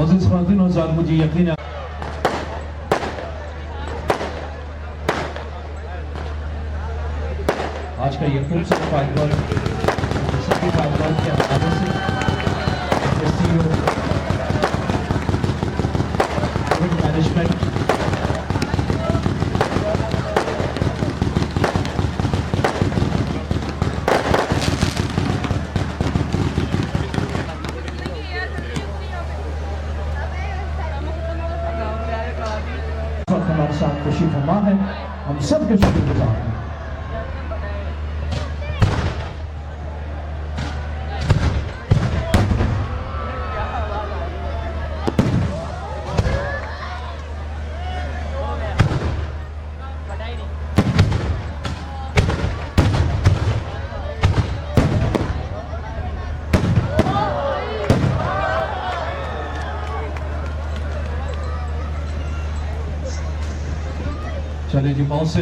मोअज़्ज़िज़ ख़वातीन और हज़रात, मुझे यकीन है आज का ये खूबसूरत पाइपलाइन सभी पाइपलाइन के हवाले से मैनेजमेंट हमारे साथ खुशी फरमा है, हम सब के शुक्रगुजार हैं। चलिए जी, बहुत से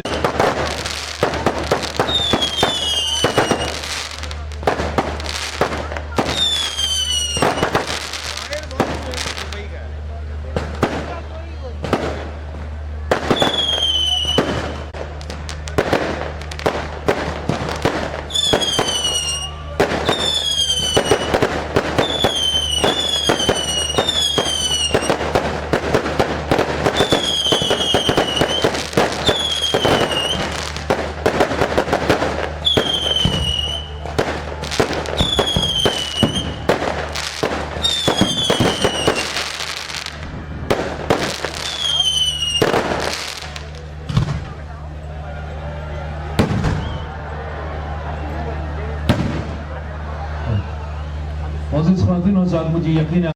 मोअज़्ज़िज़ ख़वातीन और हज़रात, मुझे यकीन है